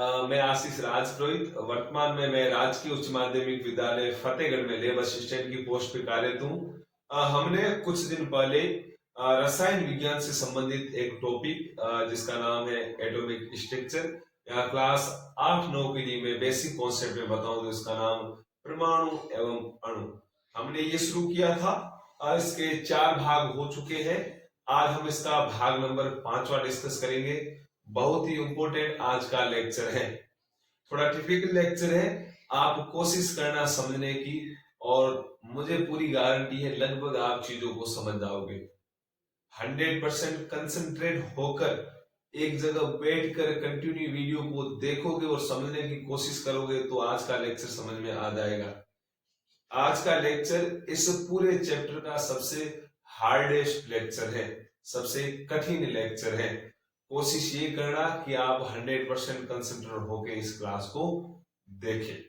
मैं आशीष राजपुरोहित, वर्तमान में मैं राजकीय उच्च माध्यमिक विद्यालय फतेहगढ़ में लैब असिस्टेंट की पोस्ट पे कार्यरत हूँ। हमने कुछ दिन पहले रसायन विज्ञान से संबंधित एक टॉपिक जिसका नाम है एटॉमिक स्ट्रक्चर या क्लास 8-9 के लिए मैं बेसिक कॉन्सेप्ट में बताऊं तो इसका नाम परमाणु एवं अणु हमने ये शुरू किया था। इसके 4 भाग हो चुके हैं। आज हम इसका भाग नंबर 5वां डिस्कस करेंगे। बहुत ही इंपॉर्टेंट आज का लेक्चर है, थोड़ा टिपिकल लेक्चर है। आप कोशिश करना समझने की और मुझे पूरी गारंटी है लगभग आप चीजों को समझ जाओगे। 100% कंसंट्रेट होकर एक जगह बैठकर कंटिन्यू वीडियो को देखोगे और समझने की कोशिश करोगे तो आज का लेक्चर समझ में आ जाएगा। आज का लेक्चर इस पूरे चैप्टर का सबसे हार्डेस्ट लेक्चर है, सबसे कठिन लेक्चर है। कोशिश ये करना कि आप 100% कंसंट्रेट होकर इस क्लास को देखें।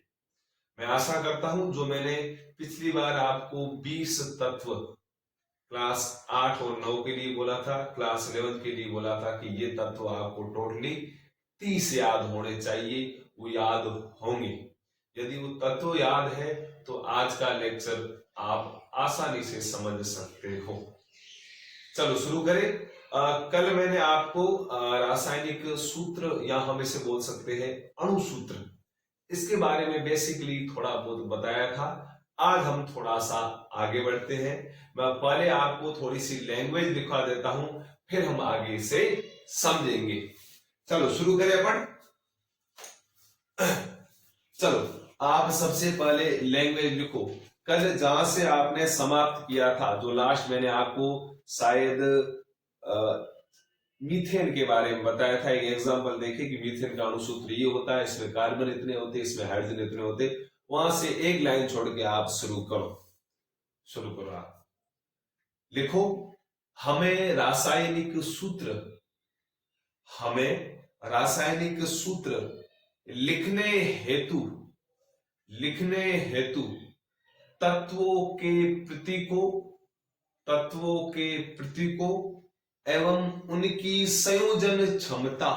मैं आशा करता हूं जो मैंने पिछली बार आपको 20 तत्व क्लास 8 और 9 के लिए बोला था, क्लास 11 के लिए बोला था कि ये तत्व आपको टोटली 30 याद होने चाहिए, वो याद होंगे। यदि वो तत्व याद है तो आज का लेक्चर आप आसानी से समझ सकते हो। चलो शुरू करें। कल मैंने आपको रासायनिक सूत्र या हम इसे बोल सकते हैं अणु सूत्र, इसके बारे में बेसिकली थोड़ा बहुत बताया था। आज हम थोड़ा सा आगे बढ़ते हैं। मैं पहले आपको थोड़ी सी लैंग्वेज दिखा देता हूं, फिर हम आगे से समझेंगे। चलो शुरू करें अपन। चलो आप सबसे पहले लैंग्वेज लिखो। कल जहां से आपने समाप्त किया था, जो लास्ट मैंने आपको शायद मीथेन के बारे में बताया था, एक एग्जांपल देखे कि मीथेन का अणुसूत्र ये होता है, इसमें कार्बन इतने होते, इसमें हाइड्रोजन इतने होते। वहां से एक लाइन छोड़ के आप शुरू करो। आप लिखो, हमें रासायनिक सूत्र लिखने हेतु तत्वों के प्रतीकों एवं उनकी संयोजन क्षमता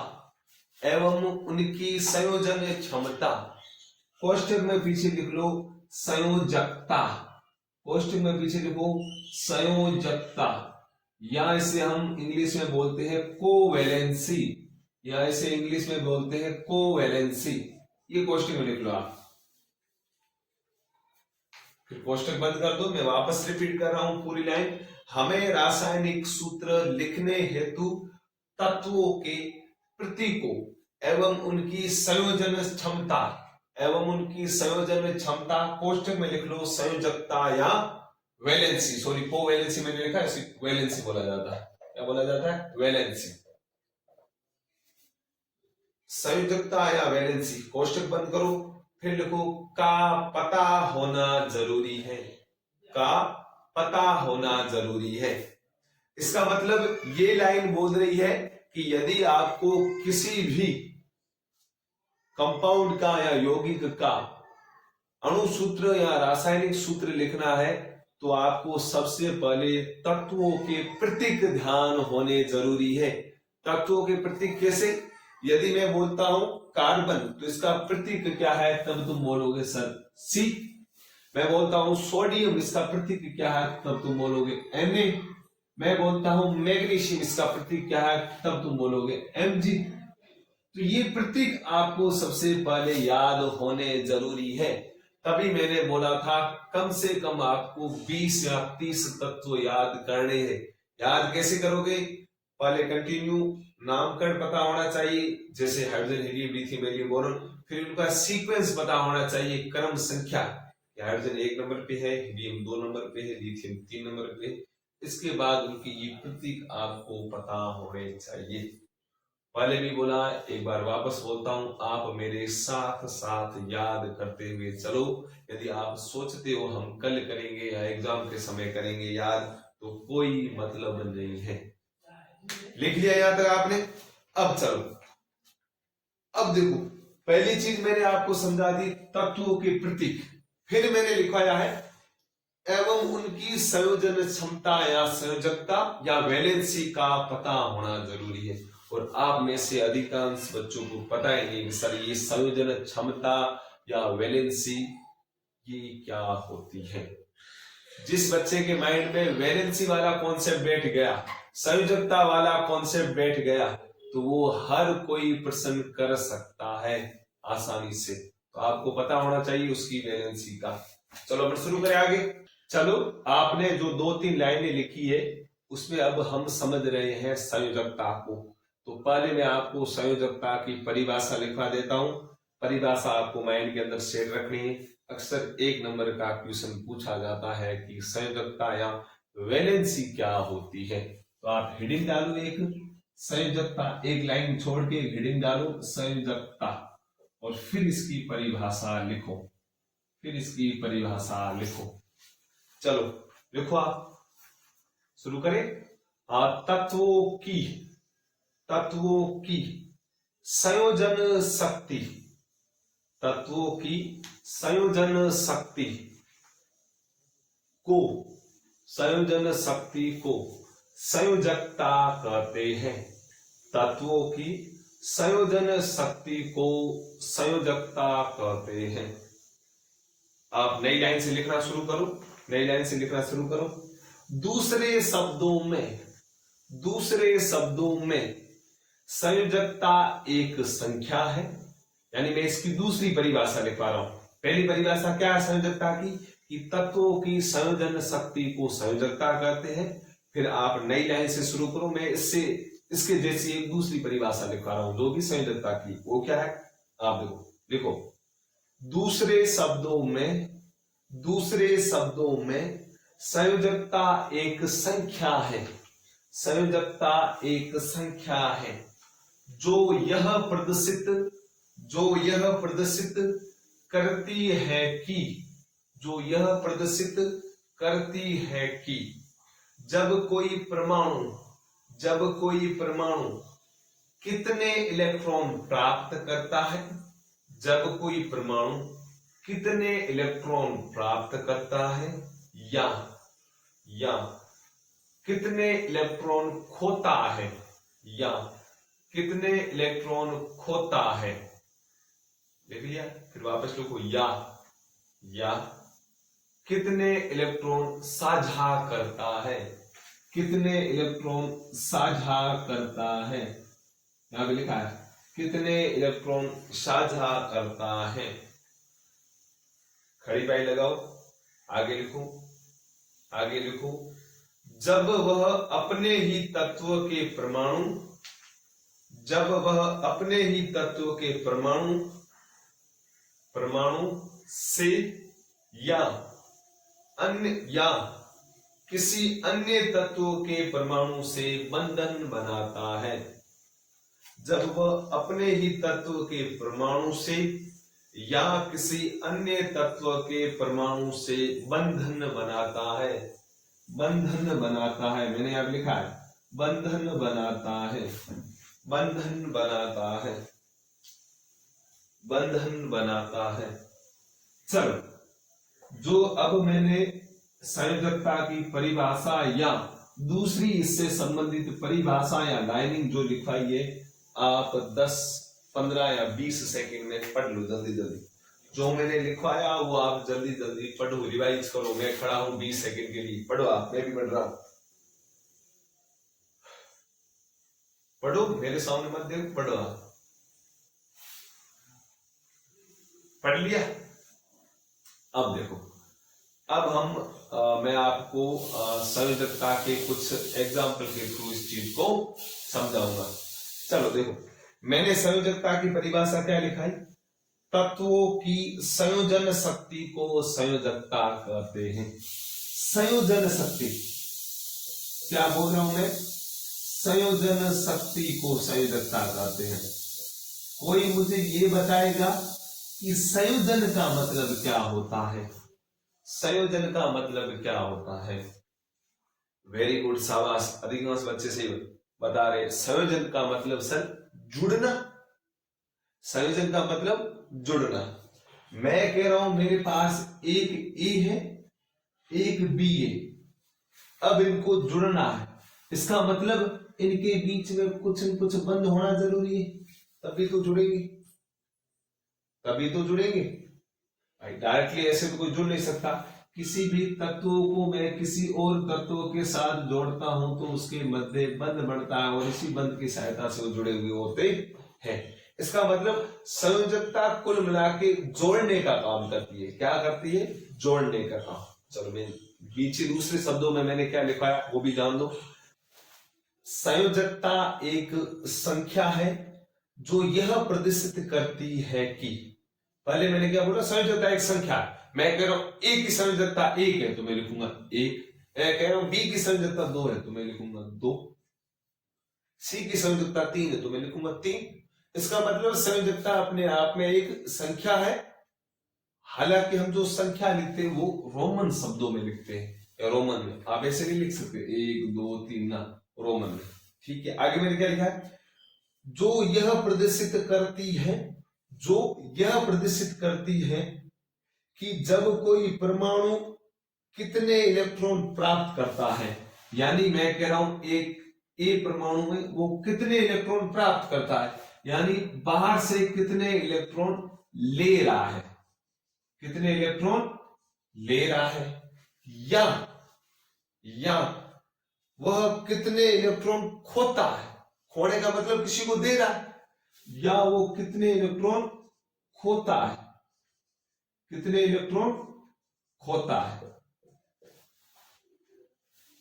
कोष्ठक में पीछे लिख लो संयोजकता, कोष्ठक में पीछे लिखो संयोजकता, या इसे हम इंग्लिश में बोलते हैं कोवैलेंसी, ये कोष्ठक में लिख लो आप। फिर कोष्ठक बंद कर दो। मैं वापस रिपीट कर रहा हूं पूरी लाइन। हमें रासायनिक सूत्र लिखने हेतु तत्वों के प्रतीकों एवं उनकी संयोजन क्षमता कोष्ठक में लिख लो संयोजकता या वैलेंसी, कोवैलेंसी मैंने लिखा है, वैलेंसी बोला जाता है। क्या बोला जाता है? वैलेंसी, संयोजकता या वैलेंसी। कोष्ठक बंद करो। फिर लिखो का पता होना जरूरी है। इसका मतलब ये लाइन बोल रही है कि यदि आपको किसी भी कंपाउंड का या यौगिक का अणु सूत्र या रासायनिक सूत्र लिखना है तो आपको सबसे पहले तत्वों के प्रतीक ध्यान होने जरूरी है। तत्वों के प्रतीक कैसे? यदि मैं बोलता हूं कार्बन तो इसका प्रतीक क्या है, तब तुम बोलोगे सर सी। मैं बोलता हूं सोडियम, इसका प्रतीक क्या है, तब तुम बोलोगे Na। मैं बोलता हूं मैग्नीशियम, इसका प्रतीक क्या है, तब तुम बोलोगे Mg। तो ये प्रतीक आपको सबसे पहले याद होने जरूरी है। तभी मैंने बोला था कम से कम आपको 20 या 30 तत्व याद करने हैं। याद कैसे करोगे? पहले कंटिन्यू नामकरण पता होना चाहिए, जैसे hydrogen, helium, lithium, helium, boron. फिर उनका सीक्वेंस पता होना चाहिए, क्रम संख्या। हाइड्रोजन 1 नंबर पे है, हीलियम 2 नंबर पे है, लिथियम 3 नंबर पे है। इसके बाद उनकी ये प्रतीक आपको पता होने चाहिए। पहले भी बोला, एक बार वापस बोलता हूं, आप मेरे साथ साथ याद करते हुए चलो। यदि आप सोचते हो हम कल करेंगे या एग्जाम के समय करेंगे याद, तो कोई मतलब नहीं है। लिख लिया यहाँ तक आपने? अब चलो, अब देखो, पहली चीज मैंने आपको समझा दी तत्वों के प्रतीक। फिर मैंने लिखाया है एवं उनकी संयोजन क्षमता या संयोजकता या वैलेंसी का पता होना जरूरी है। और आप में से अधिकांश बच्चों को पता ही नहीं सर ये संयोजन क्षमता या वैलेंसी ये क्या होती है। जिस बच्चे के माइंड में वैलेंसी वाला कॉन्सेप्ट बैठ गया, संयोजकता वाला कॉन्सेप्ट बैठ गया, तो वो हर कोई प्रश्न कर सकता है आसानी से। तो आपको पता होना चाहिए उसकी वैलेंसी का। चलो अपन शुरू करें आगे। चलो आपने जो 2-3 लाइनें लिखी है उसमें अब हम समझ रहे हैं संयोजकता को। तो पहले मैं आपको संयोजकता की परिभाषा लिखवा देता हूं। परिभाषा आपको माइंड के अंदर सेट रखनी है। अक्सर 1 नंबर का क्वेश्चन पूछा जाता है कि संयोजकता या वैलेंसी क्या होती है। तो आप हेडिंग डालो एक संयोजकता, एक लाइन छोड़ के हेडिंग डालो संयोजकता और फिर इसकी परिभाषा लिखो, फिर इसकी परिभाषा लिखो। चलो लिखो आप, शुरू करें। तत्वों की संयोजन शक्ति, तत्वों की संयोजन शक्ति को, संयोजन शक्ति को संयोजकता कहते हैं। तत्वों की संयोजन शक्ति को संयोजकता कहते हैं। आप नई लाइन से लिखना शुरू करो, नई लाइन से लिखना शुरू करो। दूसरे शब्दों में संयोजकता एक संख्या है। यानी मैं इसकी दूसरी परिभाषा लिखवा रहा हूं। पहली परिभाषा क्या है संयोजकता की, कि तत्वों की संयोजन शक्ति को संयोजकता कहते हैं। फिर आप नई लाइन से शुरू करो, मैं इसके जैसी एक दूसरी परिभाषा लिखवा रहा हूं जो भी संयोजकता की। वो क्या है आप लिखो। दूसरे शब्दों में संयोजकता एक संख्या है, संयोजकता एक संख्या है जो यह प्रदर्शित करती है कि जब कोई परमाणु कितने इलेक्ट्रॉन प्राप्त करता है, जब कोई परमाणु कितने इलेक्ट्रॉन प्राप्त करता है या कितने इलेक्ट्रॉन खोता है, या कितने इलेक्ट्रॉन खोता है। देख लिया, फिर वापस लिखो या कितने इलेक्ट्रॉन साझा करता है, कितने इलेक्ट्रॉन साझा करता है। यहां भी लिखा है कितने इलेक्ट्रॉन साझा करता है। खड़ी पाई लगाओ, आगे लिखो। जब वह अपने ही तत्व के परमाणु से या किसी अन्य तत्व के परमाणु से बंधन बनाता है, जब वह अपने ही तत्व के परमाणु से या किसी अन्य तत्व के परमाणु से बंधन बनाता है, मैंने यहां लिखा है बंधन बनाता है। चलो, जो अब मैंने संयोजकता की परिभाषा या दूसरी इससे संबंधित परिभाषा या लाइनिंग जो लिखवाई है, आप 10, 15 या 20 सेकंड में पढ़ लो जल्दी। जो मैंने लिखवाया वो आप जल्दी पढ़ो, रिवाइज करो। मैं खड़ा हूं 20 सेकंड के लिए, पढ़ो आप, मैं भी पढ़ रहा हूं। पढ़ो, मेरे सामने मत देखो, पढ़ो आप। पढ़ लिया? अब देखो, अब मैं आपको संयोजकता के कुछ एग्जाम्पल के थ्रू इस चीज को समझाऊंगा। चलो देखो, मैंने संयोजकता की परिभाषा क्या लिखाई, तत्वों की संयोजन शक्ति को संयोजकता कहते हैं। संयोजन शक्ति क्या बोल रहा हूं मैं, संयोजन शक्ति को संयोजकता कहते हैं। कोई मुझे ये बताएगा कि संयोजन का मतलब क्या होता है, संयोजन का मतलब क्या होता है। वेरी गुड, शाबाश, अधिकांश बच्चे से बता रहे। संयोजन का मतलब सर जुड़ना, संयोजन का मतलब जुड़ना। मैं कह रहा हूं मेरे पास एक ए है, एक बी है, अब इनको जुड़ना है। इसका मतलब इनके बीच में कुछ न कुछ बंध होना जरूरी है, तभी तो जुड़ेंगे, तभी तो जुड़ेंगे भाई। डायरेक्टली ऐसे तो कोई जुड़ नहीं सकता। किसी भी तत्व को मैं किसी और तत्व के साथ जोड़ता हूं तो उसके मध्य बंध बढ़ता है और इसी बंध की सहायता से वो जुड़े हुए होते हैं। इसका मतलब संयोजकता कुल मिला के जोड़ने का काम करती है। क्या करती है? जोड़ने का काम। चलो मैं बीच दूसरे शब्दों में मैंने क्या लिखा है वो भी जान दो। संयोजकता एक संख्या है जो यह प्रदर्शित करती है कि, पहले मैंने क्या बोला, संयोजकता एक संख्या है। मैं कह रहा हूं ए की संयोजकता 1 है तो मैं लिखूंगा 1। मैं कह रहा हूं बी की संयोजकता 2 है तो मैं लिखूंगा 2। सी की संयोजकता 3 है तो मैं लिखूंगा 3। इसका मतलब संयोजकता अपने आप में एक संख्या है। हालांकि हम जो संख्या लिखते हैं वो रोमन शब्दों में लिखते हैं या रोमन में, आप ऐसे नहीं लिख सकते 1 2 3 ना, रोमन में। ठीक है, आगे मैंने क्या लिखा है? जो यह प्रदर्शित करती है, जो यह प्रदर्शित करती है कि जब कोई परमाणु कितने इलेक्ट्रॉन प्राप्त करता है, यानी मैं कह रहा हूं एक ए परमाणु में वो कितने इलेक्ट्रॉन प्राप्त करता है, यानी बाहर से कितने इलेक्ट्रॉन ले रहा है, कितने इलेक्ट्रॉन ले रहा है, या वह कितने इलेक्ट्रॉन खोता है। खोने का मतलब किसी को दे रहा है, या वो कितने इलेक्ट्रॉन खोता है, कितने इलेक्ट्रॉन खोता है।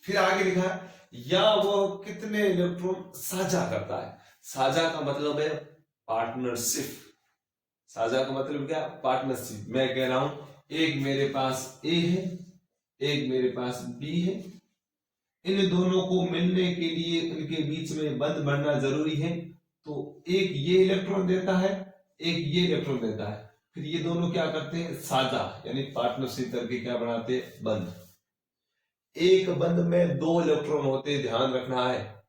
फिर आगे लिखा है या वह कितने इलेक्ट्रॉन साझा करता है। साझा का मतलब है पार्टनरशिप। साझा का मतलब क्या? पार्टनरशिप। मैं कह रहा हूं एक मेरे पास ए है, एक मेरे पास बी है, इन दोनों को मिलने के लिए इनके बीच में बंध बनना जरूरी है। तो एक ये इलेक्ट्रॉन देता है, एक ये इलेक्ट्रॉन देता है, फिर ये दोनों क्या करते हैं? साझा यानी पार्टनरशिप करके क्या बनाते हैं? बंध। एक बंध में 2 इलेक्ट्रॉन होते हैं, ध्यान रखना है।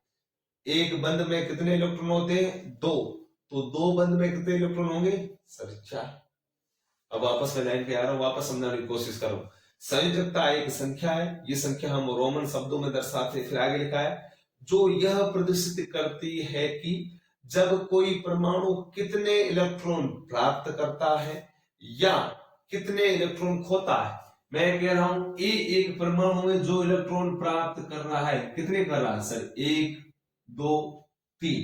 एक बंध में कितने इलेक्ट्रॉन होते हैं? 2। तो 2 बंध में कितने इलेक्ट्रॉन होंगे? सर 4। अब वापस में लाइन पे आ रहा हूं, वापस समझाने की कोशिश करो। संयोजकता एक संख्या है, ये संख्या हम रोमन शब्दों में दर्शाते हैं। फिर आगे लिखा है जो यह प्रदर्शित करती है कि जब कोई परमाणु कितने इलेक्ट्रॉन प्राप्त करता है या कितने इलेक्ट्रॉन खोता है। मैं कह रहा हूं ए एक परमाणु में जो इलेक्ट्रॉन प्राप्त कर रहा है, कितने कर रहा है सर? 1 2 3।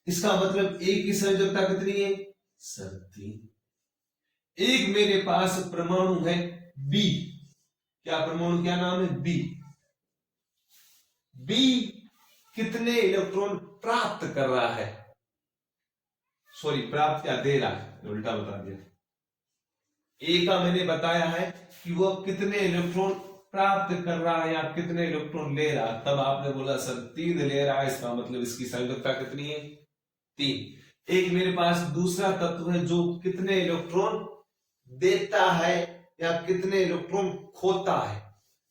इसका मतलब ए की संयोजकता कितनी है सर? 3। एक मेरे पास परमाणु है बी। क्या परमाणु, क्या नाम है? बी। बी कितने इलेक्ट्रॉन प्राप्त कर रहा है? सॉरी, प्राप्त क्या दे रहा है, उल्टा बता दिया। ए का मैंने बताया है कि वह कितने इलेक्ट्रॉन प्राप्त कर रहा है या कितने इलेक्ट्रॉन ले रहा है, तब आपने बोला सर 3 ले रहा है। इसका मतलब इसकी संयोजकता कितनी है? 3। एक मेरे पास दूसरा तत्व है जो कितने इलेक्ट्रॉन देता है या कितने इलेक्ट्रॉन खोता है।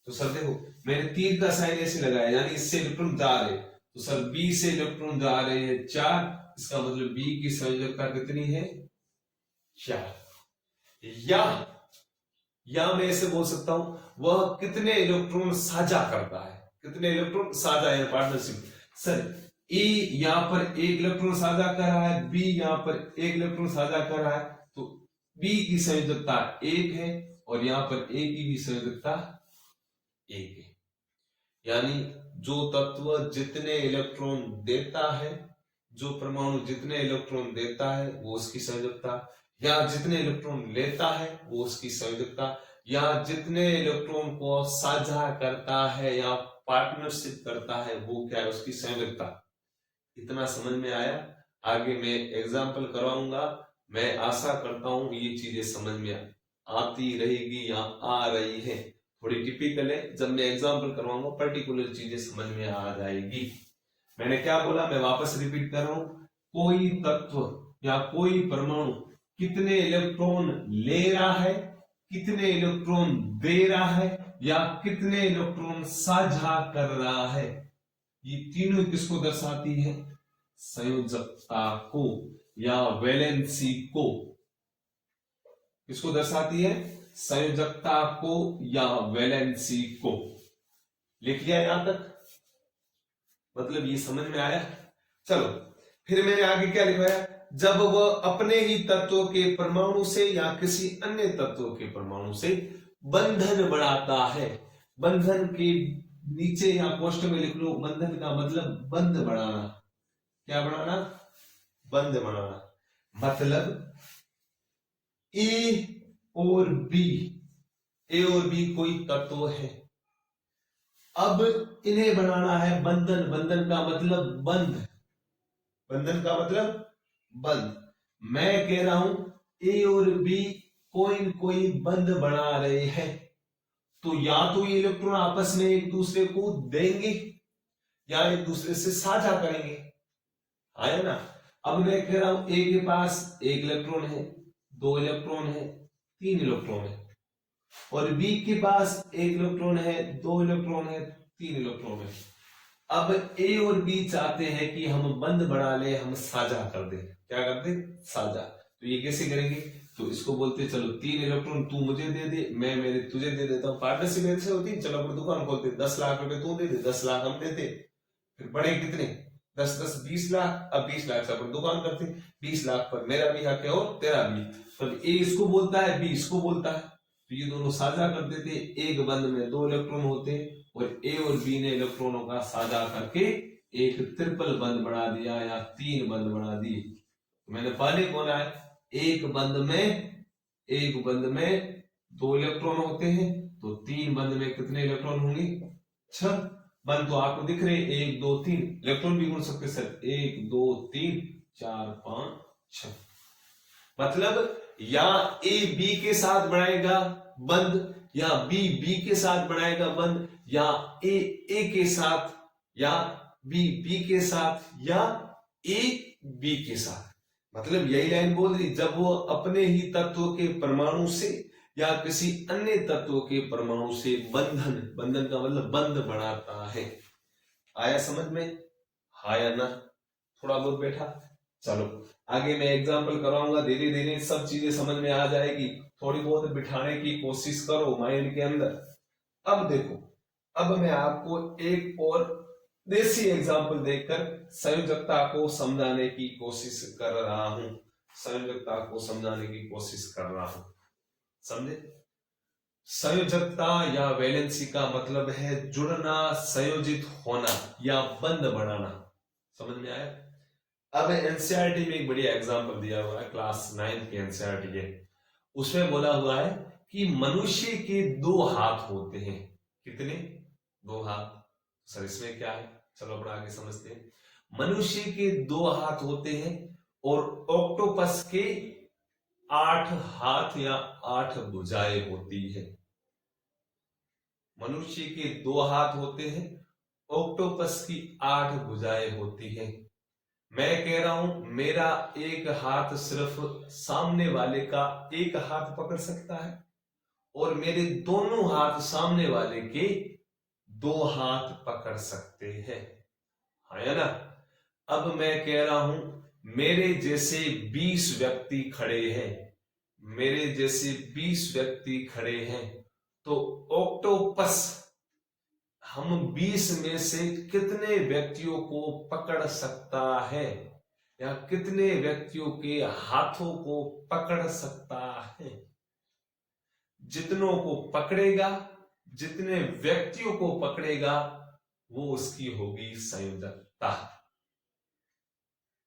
तो सर देखो मैंने तीर का साइन ऐसे लगाया, यानी इससे इलेक्ट्रॉन जा रहे, तो सर बी से इलेक्ट्रॉन जा रहे हैं 4। इसका मतलब बी की संयोजकता कितनी है? 4। या मैं ऐसे बोल सकता हूं वह कितने इलेक्ट्रॉन साझा करता है, कितने इलेक्ट्रॉन साझा है, पार्टनरशिप। सर ए यहां पर एक इलेक्ट्रॉन साझा कर रहा है, बी यहां पर एक इलेक्ट्रॉन साझा कर रहा है, तो बी की संयोजकता 1 है और यहां पर ए की भी संयोजकता 1 है। यानी जो तत्व जितने इलेक्ट्रॉन देता है, जो परमाणु जितने इलेक्ट्रॉन देता है वो उसकी संयोजकता, या जितने इलेक्ट्रॉन लेता है वो उसकी संयोजकता, या जितने इलेक्ट्रॉन को साझा करता है या पार्टनरशिप करता है वो क्या है? उसकी संयोजकता। इतना समझ में आया? आगे मैं एग्जाम्पल करवाऊंगा। मैं आशा करता हूं ये चीजें समझ में आती रहेगी या आ रही है। थोड़ी टिपिकल है, जब मैं एग्जाम्पल करवाऊंगा पर्टिकुलर चीजें समझ में आ जाएगी। मैंने क्या बोला, मैं वापस रिपीट कर रहा हूं। कोई तत्व या कोई परमाणु कितने इलेक्ट्रॉन ले रहा है, कितने इलेक्ट्रॉन दे रहा है या कितने इलेक्ट्रॉन साझा कर रहा है, ये तीनों किसको दर्शाती है? संयोजकता को या वैलेंसी को। किसको दर्शाती है? संयोजकता को या वैलेंसी को। लिख लिया यहां तक? मतलब ये समझ में आया। चलो फिर मैंने आगे क्या लिखवाया, जब वह अपने ही तत्व के परमाणु से या किसी अन्य तत्व के परमाणु से बंधन बढ़ाता है। बंधन के नीचे या पोस्ट में लिख लो, बंधन का मतलब बंध बढ़ाना। क्या बढ़ाना? बंध बढ़ाना। मतलब ए और बी, ए और बी कोई तत्व है, अब इन्हें बनाना है बंधन। बंधन का मतलब बंध, बंधन का मतलब बंध। मैं कह रहा हूं ए और बी कोई न कोई बंध बना रहे हैं, तो या तो ये इलेक्ट्रॉन आपस में एक दूसरे को देंगे या एक दूसरे से साझा करेंगे, है ना। अब मैं कह रहा हूं ए के पास एक इलेक्ट्रॉन है, दो इलेक्ट्रॉन है, तीन इलेक्ट्रॉन है, और बी के पास एक इलेक्ट्रॉन है, दो इलेक्ट्रॉन है, तीन इलेक्ट्रॉन है। अब ए और बी चाहते हैं कि हम बंध बढ़ा ले, हम साझा कर दे। क्या कर दे? साझा। तो ये कैसे करेंगे? तो इसको बोलते हैं चलो तीन इलेक्ट्रॉन तू मुझे दे दे, मैं मेरे तुझे दे देता हूँ। पार्टनरशिप ऐसे होती है, चलो अपनी दुकान खोलते, 10 लाख रुपए तू दे दे, 10 लाख हम देते, फिर बड़े कितने 10-10 20 लाख। अब 20 लाख से अपन दुकान करते, 20 लाख पर मेरा भी हक है और तेरा भी। तो ए इसको बोलता है, बी इसको बोलता है, तो ये दोनों साझा कर देते। एक बंध में दो इलेक्ट्रॉन होते और ए और बी ने इलेक्ट्रॉनों का साझा करके एक ट्रिपल बंध बना दिया या तीन बंध बना दिए। तो मैंने पहले बोला है एक बंध में दो इलेक्ट्रॉन होते हैं, तो तीन बंध में कितने इलेक्ट्रॉन होंगे? 6 बंध तो आपको दिख रहे, 1 2 3 इलेक्ट्रॉन भी गुण सकते सर, 1 2 3 4 5 6। मतलब या ए बी के साथ बनाएगा बंध, या बी बी के साथ बनाएगा बंध, या ए के साथ, या बी के साथ, या ए बी के साथ। मतलब यही लाइन बोल रही, जब वो अपने ही तत्व के परमाणु से या किसी अन्य तत्व के परमाणु से बंधन, बंधन का मतलब बंध बनाता है। आया समझ में? आया ना? थोड़ा बहुत बैठा। चलो आगे मैं एग्जाम्पल कराऊंगा, धीरे धीरे सब चीजें समझ में आ जाएगी। थोड़ी बहुत बिठाने की कोशिश करो माइंड के अंदर। अब देखो, अब मैं आपको एक और देसी एग्जाम्पल देकर संयोजकता को समझाने की कोशिश कर रहा हूं। संयोजकता को समझाने की कोशिश कर रहा हूं, समझे? संयोजकता या वैलेंसी का मतलब है जुड़ना, संयोजित होना या बंध बनाना। समझ में आया? अब एनसीईआरटी में एक बढ़िया एग्जांपल दिया हुआ है, क्लास 9 की एनसीईआरटी है, उसमें बोला हुआ है कि मनुष्य के 2 हाथ होते हैं। कितने? 2 हाथ। सर इसमें क्या है? चलो अपना आगे समझते हैं। मनुष्य के 2 हाथ होते हैं और ऑक्टोपस के 8 हाथ या 8 भुजाएं होती है। मनुष्य के 2 हाथ होते हैं, ऑक्टोपस की 8 भुजाएं होती है। मैं कह रहा हूं मेरा एक हाथ सिर्फ सामने वाले का एक हाथ पकड़ सकता है और मेरे दोनों हाथ सामने वाले के 2 हाथ पकड़ सकते हैं, है ना। अब मैं कह रहा हूं मेरे जैसे 20 व्यक्ति खड़े हैं, मेरे जैसे 20 व्यक्ति खड़े हैं, तो ऑक्टोपस हम 20 में से कितने व्यक्तियों को पकड़ सकता है या कितने व्यक्तियों के हाथों को पकड़ सकता है? जितनों को पकड़ेगा, जितने व्यक्तियों को पकड़ेगा, वो उसकी होगी संयोजकता।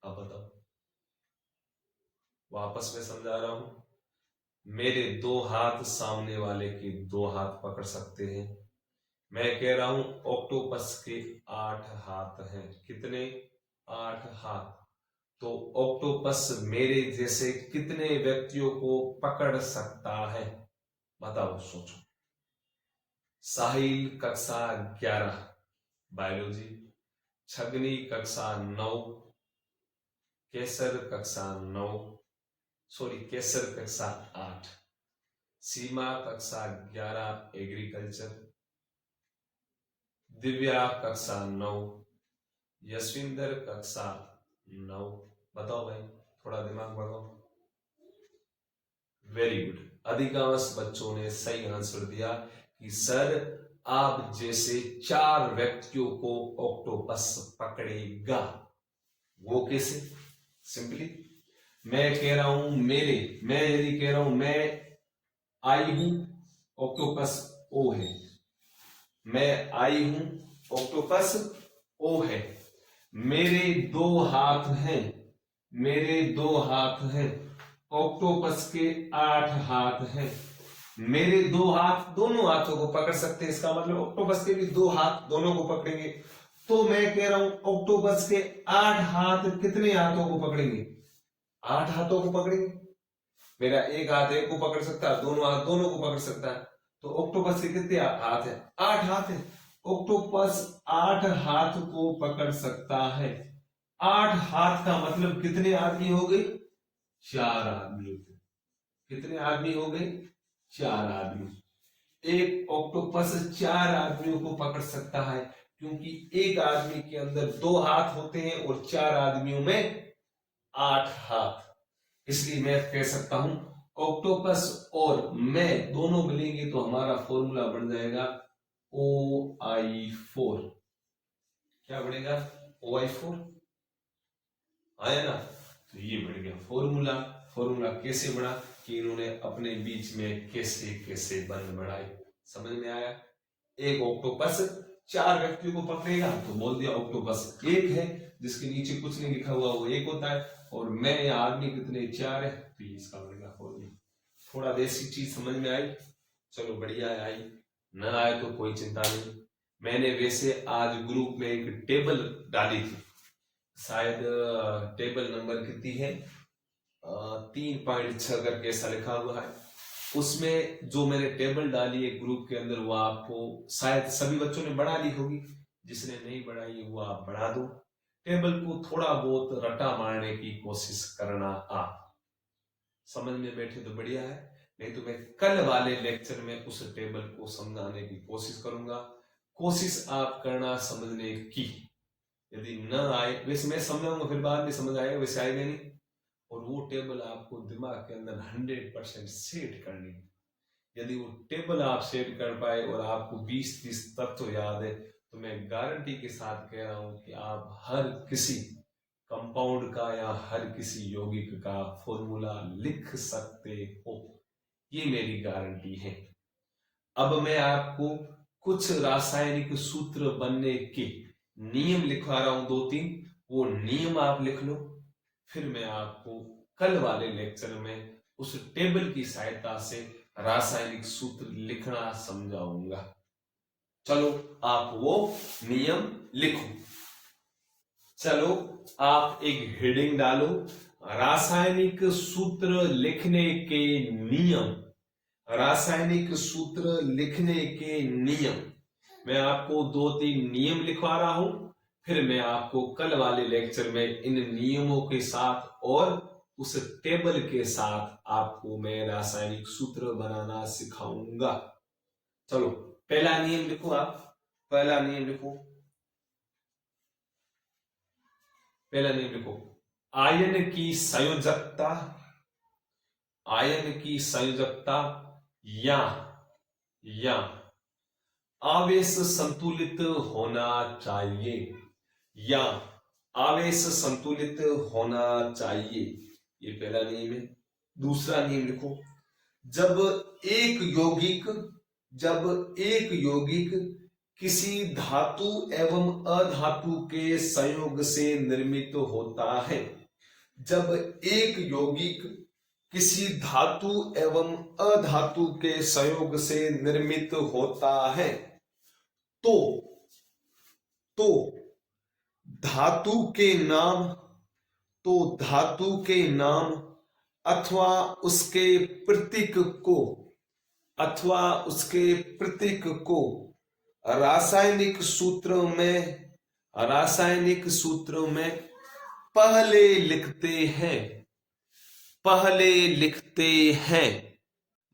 अब बताओ, वापस मैं समझा रहा हूं। मेरे 2 हाथ सामने वाले के 2 हाथ पकड़ सकते हैं। मैं कह रहा हूं ऑक्टोपस के 8 हाथ हैं। कितने? 8 हाथ। तो ऑक्टोपस मेरे जैसे कितने व्यक्तियों को पकड़ सकता है? बताओ, सोचो। साहिल कक्षा 11 बायोलॉजी, छगनी कक्षा 9, केसर कक्षा 9, सॉरी केसर कक्षा 8, सीमा कक्षा 11 एग्रीकल्चर, दिव्या कक्षा 9, यशविंदर कक्षा 9। बताओ भाई, थोड़ा दिमाग बढ़ाओ। वेरी गुड, अधिकांश बच्चों ने सही आंसर दिया कि सर आप जैसे 4 व्यक्तियों को ऑक्टोपस पकड़ेगा। वो कैसे? सिंपली मैं कह रहा हूं मैं यदि कह रहा हूं मैं आई हूं, ऑक्टोपस ओ है। मैं आई हूं, ऑक्टोपस ओ है। मेरे 2 हाथ हैं, मेरे 2 हाथ हैं। ऑक्टोपस के 8 हाथ हैं। मेरे 2 हाथ दोनों हाथों को पकड़ सकते हैं, इसका मतलब ऑक्टोपस के भी 2 हाथ दोनों को पकड़ेंगे। तो मैं कह रहा हूं ऑक्टोपस के 8 हाथ कितने हाथों को पकड़ेंगे? 8 हाथों को पकड़ेंगे। मेरा एक हाथ एक को पकड़ सकता है, दोनों हाथ दोनों को पकड़ सकता है। तो ऑक्टोपस के कितने हाथ है? 8 हाथ है। ऑक्टोपस 8 हाथ को पकड़ सकता है। 8 हाथ का मतलब कितने आदमी हो गए? 4 आदमी। कितने आदमी हो गए? 4 आदमी। एक ऑक्टोपस 4 आदमियों को पकड़ सकता है, क्योंकि एक आदमी के अंदर 2 हाथ होते हैं और 4 आदमियों में 8 हाथ। इसलिए मैं कह सकता हूं ऑक्टोपस और मैं दोनों मिलेंगे तो हमारा फॉर्मूला बन जाएगा OI4। क्या बनेगा? OI4 आया ना? तो ये बन गया फॉर्मूला। फॉर्मूला कैसे बना कि इन्होंने अपने बीच में कैसे कैसे बंध बढ़ाए, समझ में आया? एक ऑक्टोपस 4 व्यक्तियों को पकड़ेगा तो बोल दिया ऑक्टोपस एक है, जिसके नीचे कुछ नहीं लिखा हुआ वो एक होता है। और मैं या आदमी कितने? 4 है, तो ये इसका बनेगा फॉर्मूला। थोड़ा देसी चीज समझ में आई? चलो बढ़िया है। आई न आए तो कोई चिंता नहीं। मैंने वैसे आज ग्रुप में एक टेबल डाली थी, शायद टेबल नंबर कितनी है, 3.6 करके ऐसा लिखा हुआ है। उसमें जो मैंने टेबल डाली है ग्रुप के अंदर, वो आपको शायद सभी बच्चों ने बना ली होगी। जिसने नहीं बनाई है वो आप बना दो। टेबल को थोड़ा बहुत रटा मारने की कोशिश करना। आप समझ में बैठे तो बढ़िया है, नहीं तो मैं कल वाले लेक्चर में उस टेबल को समझाने की कोशिश करूंगा। कोशिश आप करना समझने की। यदि न आए, वैसे मैं समझाऊंगा फिर बाद में समझ आएगा, वैसे आएगा नहीं। और वो टेबल आपको दिमाग के अंदर 100% सेट करनी है। यदि वो टेबल आप सेट कर पाए और आपको 20-30 तत्व याद है, तो मैं गारंटी के साथ कह रहा हूं कि आप हर किसी कंपाउंड का या हर किसी यौगिक का फॉर्मूला लिख सकते हो। ये मेरी गारंटी है। अब मैं आपको कुछ रासायनिक सूत्र बनने के नियम लिखवा रहा हूं 2-3, वो नियम आप लिख लो। फिर मैं आपको कल वाले लेक्चर में उस टेबल की सहायता से रासायनिक सूत्र लिखना समझाऊंगा। चलो आप वो नियम लिखो। चलो आप एक हेडिंग डालो, रासायनिक सूत्र लिखने के नियम। रासायनिक सूत्र लिखने के नियम। मैं आपको 2-3 नियम लिखवा रहा हूं, फिर मैं आपको कल वाले लेक्चर में इन नियमों के साथ और उस टेबल के साथ आपको मैं रासायनिक सूत्र बनाना सिखाऊंगा। चलो पहला नियम लिखो आप। पहला नियम लिखो। पहला नियम लिखो, आयन की संयोजकता, आयन की संयोजकता या आवेश संतुलित होना चाहिए, या आवेश संतुलित होना चाहिए। ये पहला नियम है। दूसरा नियम लिखो, जब एक यौगिक किसी धातु एवं अधातु के संयोग से निर्मित होता है, जब एक यौगिक किसी धातु एवं अधातु के संयोग से निर्मित होता है, तो धातु के नाम, अथवा उसके प्रतीक को रासायनिक सूत्रों में पहले लिखते हैं।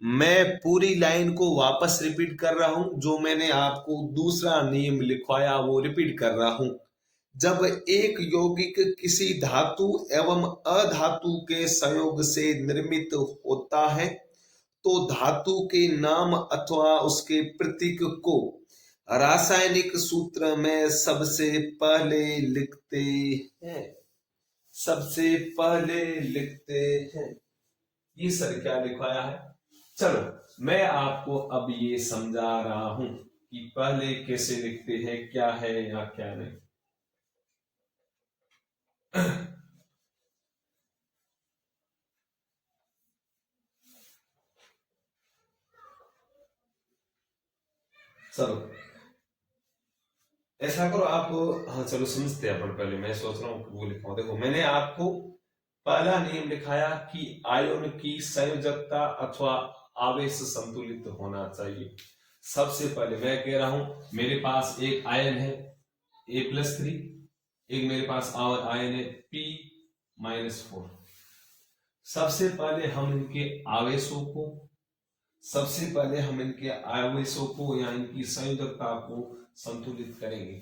मैं पूरी लाइन को वापस रिपीट कर रहा हूं, जो मैंने आपको दूसरा नियम लिखवाया वो रिपीट कर रहा हूं। जब एक यौगिक किसी धातु एवं अधातु के संयोग से निर्मित होता है, तो धातु के नाम अथवा उसके प्रतीक को रासायनिक सूत्र में सबसे पहले लिखते हैं। सबसे पहले लिखते हैं। ये सर क्या लिखवाया है? चलो मैं आपको अब ये समझा रहा हूं कि पहले कैसे लिखते हैं, क्या है या क्या नहीं। चलो ऐसा करो आप, हाँ चलो समझते हैं अपन। पहले मैं सोच रहा हूँ वो लिखा। देखो मैंने आपको पहला नियम लिखाया कि आयन की संयोजकता अथवा आवेश संतुलित होना चाहिए। सबसे पहले मैं कह रहा हूं मेरे पास एक आयन है A+3, एक मेरे पास और आयन है P-4। सबसे पहले हम इनके आवेशों को या इनकी संयोजकता को संतुलित करेंगे।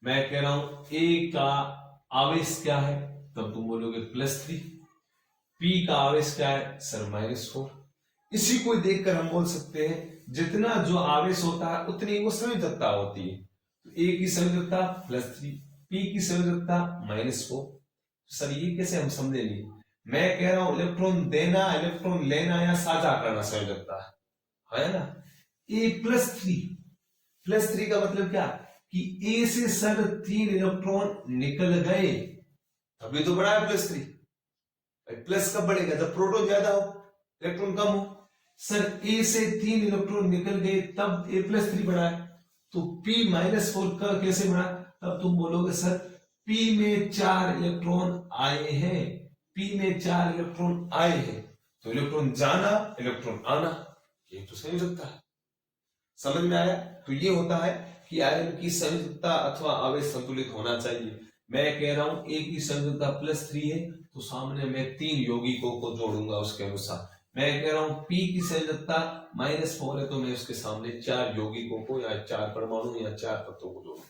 मैं कह रहा हूं A का आवेश क्या है, तब तुम बोलोगे +3। P का आवेश क्या है सर -4। इसी को देखकर हम बोल सकते हैं जितना जो आवेश होता है उतनी वो संयोजकता होती है। तो A की संयोजकता +3, P की संयोजकता -4। सर ये कैसे हम समझेंगे? मैं कह रहा हूं इलेक्ट्रॉन देना, इलेक्ट्रॉन लेना या साझा करना संयोजकता है ना। A+3 का मतलब क्या कि A से सर 3 इलेक्ट्रॉन निकल गए, तभी तो बड़ा है +3। प्लस कब बढ़ेगा? जब प्रोटॉन ज्यादा हो, इलेक्ट्रॉन कम हो। सर A से 3 इलेक्ट्रॉन निकल गए तब A+3 बढ़ा है। तो P-4 का कैसे बढ़ा? तब तुम बोलोगे सर P में 4 इलेक्ट्रॉन आए हैं, P में 4 इलेक्ट्रॉन आए हैं, तो इलेक्ट्रॉन जाना, इलेक्ट्रॉन आना, ये तो संयोजकता है। समझ में आया? तो ये होता है कि आयन की संयोजकता अथवा आवेश संतुलित होना चाहिए। मैं कह रहा हूं A की संयोजकता +3 है, तो सामने मैं 3 यौगिकों को जोड़ूंगा उसके अनुसार। मैं कह रहा हूं P की संयोजकता -4 है, तो मैं उसके सामने 4 यौगिकों को या 4 परमाणु या 4 तत्वों को जोड़ूंगा।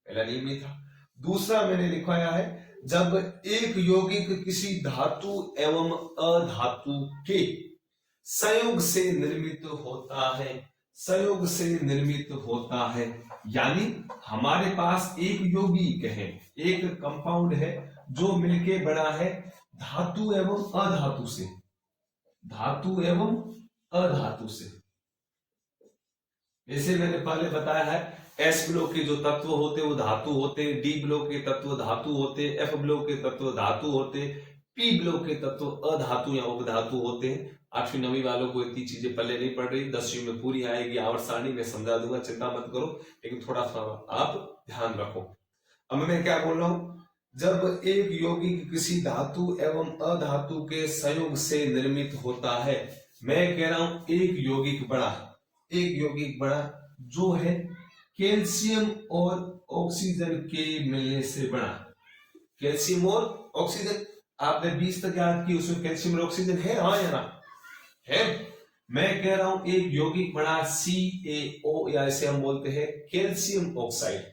पहला नियम ये था। दूसरा मैंने लिखवाया है जब एक यौगिक किसी धातु एवं अधातु के संयोग से निर्मित होता है, यानी हमारे पास एक यौगिक है, एक कंपाउंड है जो मिलके बना है धातु एवं अधातु से। जैसे मैंने पहले बताया है S ब्लॉक के जो तत्व होते वो धातु होते, D ब्लॉक के तत्व धातु होते, F ब्लॉक के तत्व धातु होते, P ब्लॉक के तत्व अधातु या उपधातु होते हैं। 8वीं 9वीं वालों को इतनी चीजें पहले नहीं पढ़ रही, 10वीं में पूरी आएगी आवर्त सारणी में समझा दूंगा, चिंता मत करो, लेकिन थोड़ा सा आप ध्यान रखो। अब मैं क्या बोल रहा हूं? जब एक यौगिक किसी धातु एवं अधातु के संयोग से निर्मित होता है, मैं कह रहा हूं एक यौगिक बड़ा जो है कैल्शियम और ऑक्सीजन के मिलने से बना। कैल्शियम और ऑक्सीजन आपने 20 तक याद की, उसमें कैल्शियम और ऑक्सीजन है, हाँ या ना है? मैं कह रहा हूं एक यौगिक बना CaO, या इसे हम बोलते हैं कैल्शियम ऑक्साइड।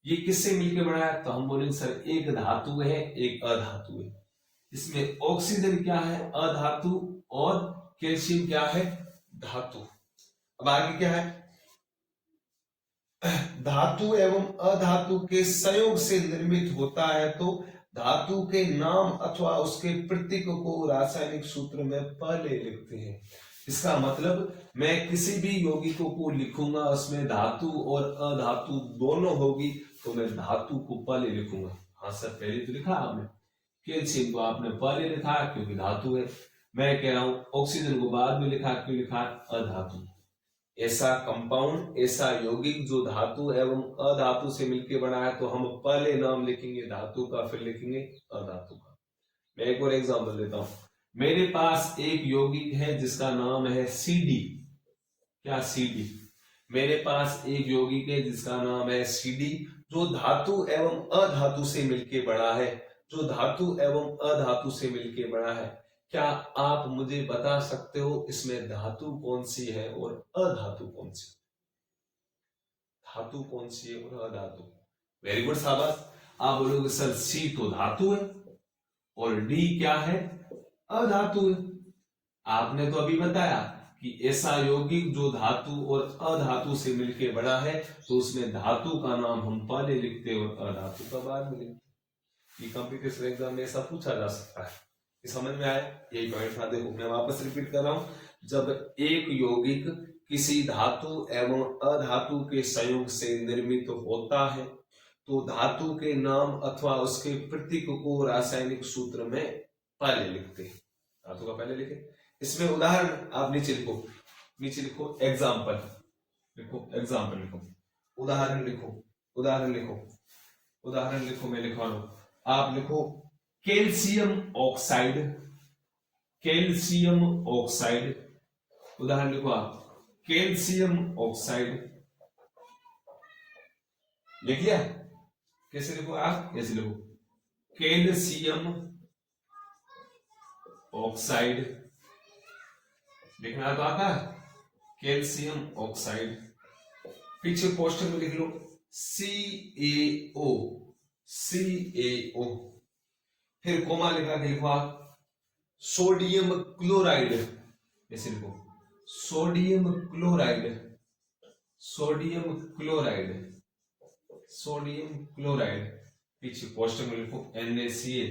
ये किससे मिलकर बना है? तो हम बोलेंगे सर एक धातु है एक अधातु है। इसमें ऑक्सीजन क्या है? अधातु, और कैल्शियम क्या है? धातु। अब आगे क्या है? धातु एवं अधातु के संयोग से निर्मित होता है, तो धातु के नाम अथवा उसके प्रतीक को रासायनिक सूत्र में पहले लिखते हैं। इसका मतलब मैं किसी भी यौगिकों को लिखूंगा उसमें धातु और अधातु दोनों होगी, तो मैं धातु को पहले लिखूंगा। हाँ सर पहले तो लिखा आपने, कैल्शियम को आपने पहले लिखा क्योंकि धातु है। मैं कह रहा हूं ऑक्सीजन को बाद में लिखा, क्यों लिखा? अधातु। ऐसा कंपाउंड, ऐसा यौगिक जो धातु एवं अधातु से मिलकर बना है, तो हम पहले नाम लिखेंगे धातु का, फिर लिखेंगे अधातु का। मैं एक और एग्जांपल देता हूं। मेरे पास एक यौगिक है जिसका नाम है CD। क्या? CD। मेरे पास एक यौगिक है जिसका नाम है CD, जो धातु एवं अधातु से मिलकर बना है, क्या आप मुझे बता सकते हो इसमें धातु कौन सी है और अधातु कौन सी? धातु कौन सी है और अधातु? वेरी गुड, शाबाश। आप बोलोगे सर C तो धातु है और D क्या है? अधातु है। आपने तो अभी बताया कि ऐसा यौगिक जो धातु और अधातु से मिलके बना है, तो उसमें धातु का नाम हम पहले लिखते हैं और अधातु का बाद में लिखते हैं। कॉम्पिटिशन एग्जाम में ऐसा पूछा जा सकता है। समझ में आया? यही पॉइंट था। देखो मैं वापस रिपीट कर रहा हूं। जब एक यौगिक किसी धातु एवं अधातु के संयोग से निर्मित होता है, तो धातु के नाम अथवा उसके प्रतीक को रासायनिक सूत्र में पहले लिखते हैं। धातु का पहले लिखे। इसमें उदाहरण आप नीचे लिखो एग्जाम्पल लिखो, एग्जाम्पल लिखो, उदाहरण लिखो, उदाहरण लिखो, उदाहरण लिखो। मैं लिखवा रहा हूं, आप लिखो कैल्शियम ऑक्साइड, कैल्शियम ऑक्साइड। उदाहरण लिखो आप, कैल्शियम ऑक्साइड। लिख लिया? कैसे लिखो आप? कैसे लिखो? Calcium oxide. लिखना तो आता है, कैल्शियम ऑक्साइड। पीछे पोस्टर में लिख लो CaO, CaO। फिर कोमा लिखा के लिखो आप सोडियम क्लोराइड। ऐसे लिखो sodium chloride, sodium chloride, sodium chloride. पीछे पोस्टर में लिखो NaCl।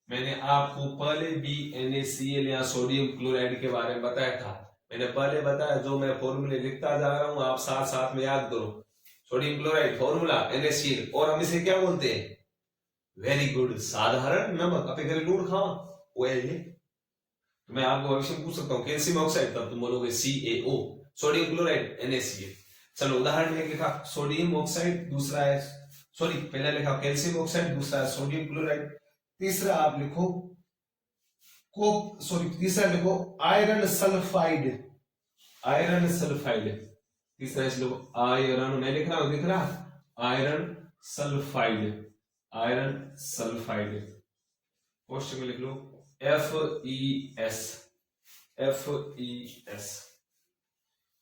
मैंने आपको पहले भी NaCl या सोडियम क्लोराइड के बारे में बताया था। मैंने पहले बताया, जो मैं फॉर्मूले लिखता जा रहा हूं आप साथ साथ में याद करो। सोडियम क्लोराइड फॉर्मूला NaCl, और हम इसे क्या बोलते हैं? वेरी गुड, साधारण नमक। अपने घर लूण खाओ वो है ये। तो मैं आपको भविष्य में पूछ सकता हूँ कैल्शियम ऑक्साइड, तब तुम बोलोगे CaO, सोडियम क्लोराइड NaCl। चलो उदाहरण में लिखा सोडियम ऑक्साइड, दूसरा है सॉरी पहला लिखा कैल्शियम ऑक्साइड, दूसरा है सोडियम क्लोराइड, तीसरा आप लिखो तीसरा लिखो आयरन सल्फाइड, आयरन सल्फाइड। तीसरा इस लिखो आयरन, मैं लिख रहा हूं, दिख रहा? Iron sulphide, iron sulphide. Post में लिख लो FeS, FeS,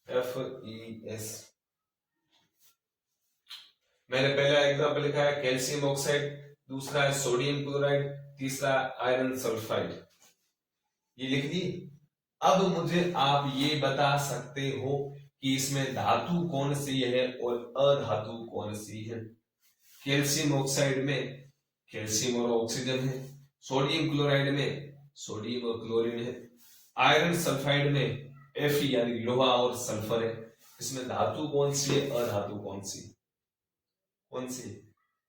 FeS। मैंने पहला एग्जाम्पल लिखा है कैल्शियम ऑक्साइड, दूसरा है सोडियम क्लोराइड, तीसरा आयरन सल्फाइड। ये लिख दिए। अब मुझे आप ये बता सकते हो कि इसमें धातु कौन सी है और अधातु कौन सी है। कैल्शियम ऑक्साइड में कैल्शियम और ऑक्सीजन है, सोडियम क्लोराइड में सोडियम और क्लोरीन है, आयरन सल्फाइड में Fe यानी लोहा और सल्फर है। इसमें धातु कौन सी है, अधातु कौन सी, कौन सी?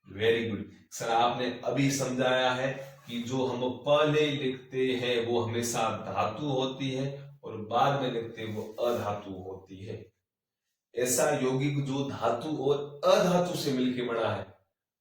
वेरी गुड सर, आपने अभी समझाया है कि जो हम पहले लिखते हैं वो हमेशा धातु होती है और बाद में लिखते हैं वो अधातु होती है। ऐसा यौगिक जो धातु और अधातु से मिलकर बना है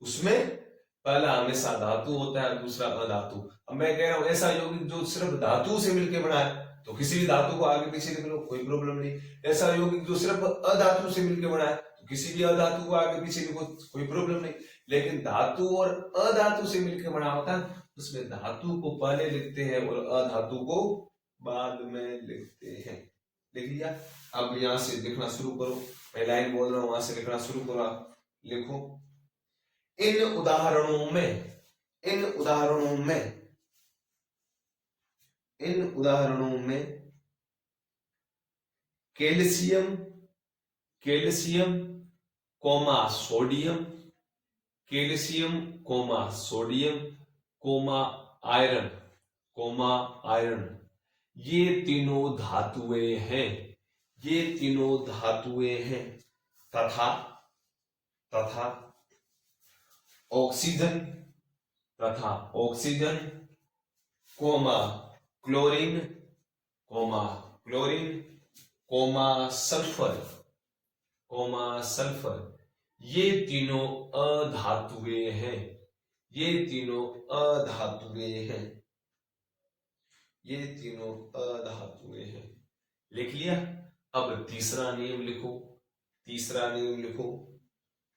उसमें पहला हमेशा धातु होता है, दूसरा अधातु। अब मैं कह रहा हूं ऐसा यौगिक जो सिर्फ धातु से मिलकर बना है तो किसी भी धातु को आगे पीछे लिख लो, कोई प्रॉब्लम नहीं। ऐसा यौगिक जो सिर्फ अधातु से मिलकर बना है तो किसी भी अधातु को आगे पीछे लिखो, कोई प्रॉब्लम नहीं। लेकिन धातु और अधातु से मिलकर बना होता है उसमें धातु को पहले लिखते हैं और अधातु को बाद में लिखते हैं। लिख लिया? अब यहां से लिखना शुरू करो। मैं लाइन बोल रहा हूं, वहां से लिखना शुरू करो। लिखो इन उदाहरणों में calcium comma sodium, calcium comma sodium comma iron, ये तीनों धातुएं हैं, ये तीनों धातुएं हैं। तथा ऑक्सीजन कोमा क्लोरीन सल्फर, ये तीनों अधातुएं हैं, ये तीनों अधातुएं हैं, ये तीनों अधातुएं हैं। लिख लिया? अब तीसरा नियम लिखो,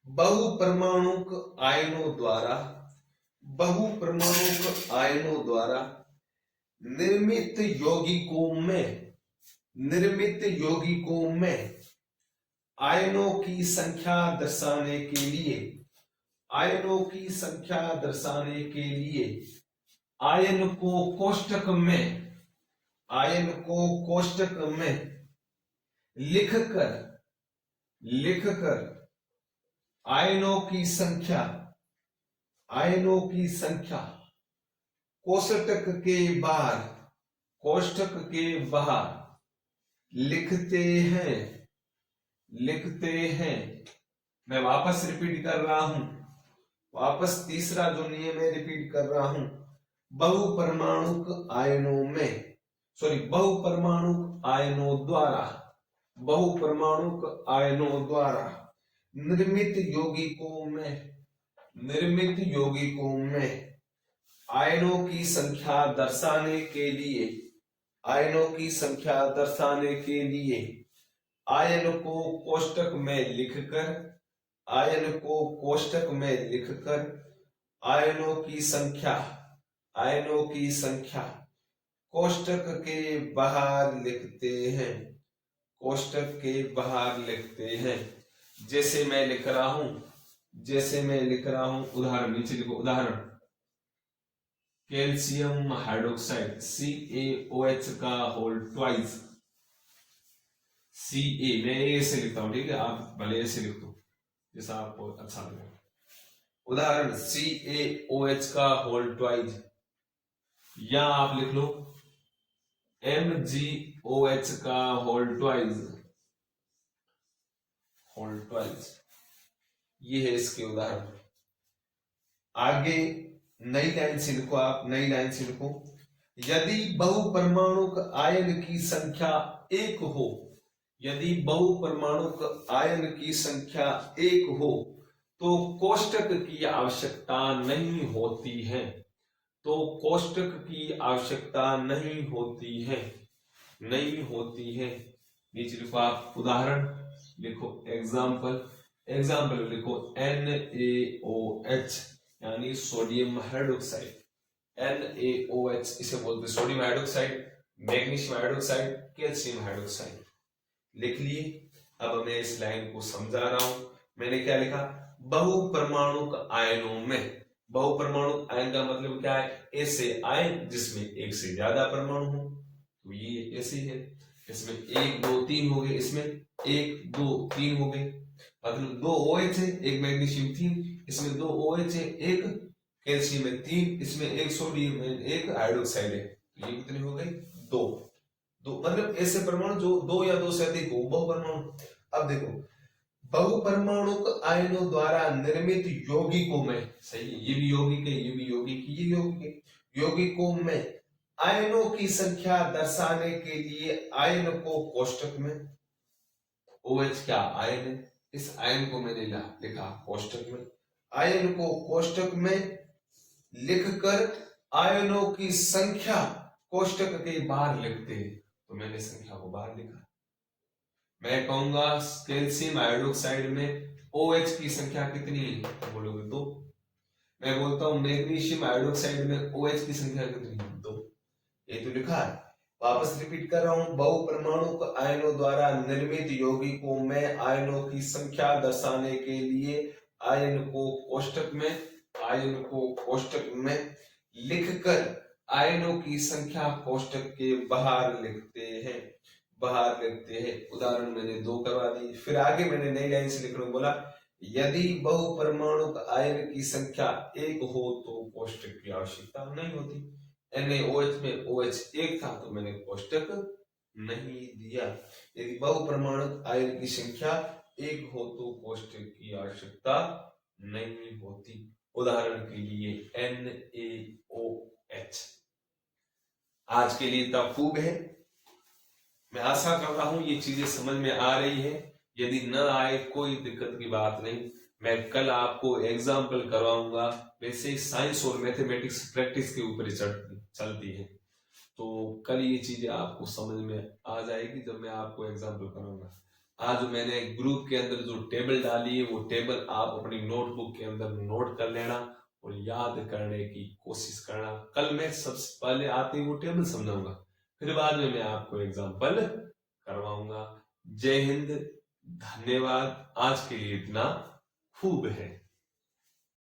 बहुपरमाणुक आयनों द्वारा निर्मित यौगिकों में आयनों की संख्या दर्शाने के लिए आयन को कोष्टक में लिखकर आयनों की संख्या कोष्टक के बाहर लिखते हैं। मैं वापस रिपीट कर रहा हूं, वापस तीसरा जो नियम है रिपीट कर रहा हूं। बहुपरमाणुक आयनों द्वारा निर्मित यौगिकों में आयनों की संख्या दर्शाने के लिए आयन को कोष्टक में लिखकर आयनों की संख्या कोष्टक के बाहर लिखते हैं। जैसे मैं लिख रहा हूं उदाहरण नीचे लिखो। उदाहरण कैल्शियम हाइड्रोक्साइड CaOH का होल ट्वाइस Ca, मैं ऐसे लिखता हूं, ठीक है, आप भले ऐसे लिख दो जैसा आपको अच्छा लगे। उदाहरण CaOH का होल ट्वाइस, या आप लिख लो MgOH का होल ट्वाइस। ये है इसके उदाहरण। आगे नई लाइन से लिखो। यदि बहुपरमाणुक आयन की संख्या 1 हो तो कोष्टक की आवश्यकता नहीं होती है। नीचे लिखो आप उदाहरण लिखो। एग्जाम्पल लिखो NaOH यानी सोडियम हाइड्रोक्साइड। NaOH इसे बोलते हैं sodium hydroxide, magnesium hydroxide, calcium hydroxide. लिख लिए। अब मैं इस लाइन को समझा रहा हूं। मैंने क्या लिखा? बहुपरमाणुक आयनों में। बहुपरमाणुक आयन का मतलब क्या है? ऐसे आयन जिसमें एक से ज्यादा परमाणु हो। तो ये ऐसे है, इसमें 1 2 3 हो गए, इसमें 1 2 3 हो गए, मतलब 2 OH है, 1 मैग्नीशियम 3, इसमें 2 OH है, 1 कैल्शियम है 3, इसमें 1 सोडियम है, 1 हाइड्रोक्साइड है। ये कितने हो गए? 2 मतलब ऐसे परमाणु जो 2 या 2 से अधिक हो, बहुपरमाणु। अब देखो, बहुपरमाणुक आयनों द्वारा निर्मित यौगिकों में, सही है, ये भी यौगिक है, ये भी यौगिक, ये यौगिक है। यौगिकों में आयनों की संख्या दर्शाने के लिए आयन को कोष्टक में, OH क्या आयन है, इस आयन को मैंने लिखा कोष्टक में। आयन को कोष्टक में लिखकर आयनों की संख्या कोष्टक के बाहर लिखते हैं। तो मैंने संख्या को बाहर लिखा। मैं कहूंगा कैल्शियम हाइड्रोक्साइड में OH की संख्या कितनी है, तो बोलोगे 2। मैं बोलता हूं मैग्नीशियम हाइड्रोक्साइड में OH की संख्या कितनी है? 2। ये तो लिखा है। वापस रिपीट कर रहा हूं। बहुपरमाणुक आयनों द्वारा निर्मित यौगिकों में आयनों की संख्या दर्शाने के लिए आयन को कोष्टक में लिखकर आयनों की संख्या कोष्टक के बाहर लिखते हैं। उदाहरण मैंने 2 करवा दी। फिर आगे मैंने नई लाइन से लिखने को बोला, यदि बहुपरमाणुक आयन की संख्या 1 हो तो कोष्टक की आवश्यकता नहीं होती। NaOH में OH 1 था तो मैंने कोष्टक नहीं दिया। यदि बहुपरमाणुक आयन की संख्या 1 हो तो कोष्टक की आवश्यकता नहीं होती। उदाहरण के लिए NaOH। आज के लिए इतना खूब है। मैं आशा कर रहा हूं ये चीजें समझ में आ रही है। यदि न आए कोई दिक्कत की बात नहीं, मैं कल आपको एग्जाम्पल करवाऊंगा। वैसे साइंस और मैथमेटिक्स प्रैक्टिस के ऊपर चलती है, तो कल ये चीजें आपको समझ में आ जाएगी जब मैं आपको एग्जाम्पल कराऊंगा। आज मैंने ग्रुप के अंदर जो टेबल डाली है वो टेबल आप अपनी नोटबुक के अंदर नोट कर लेना और याद करने की कोशिश करना। कल मैं सबसे पहले आते ही वो टेबल समझाऊंगा, फिर बाद में मैं आपको एग्जाम्पल करवाऊंगा। जय हिंद, धन्यवाद। आज के लिए इतना खूब है।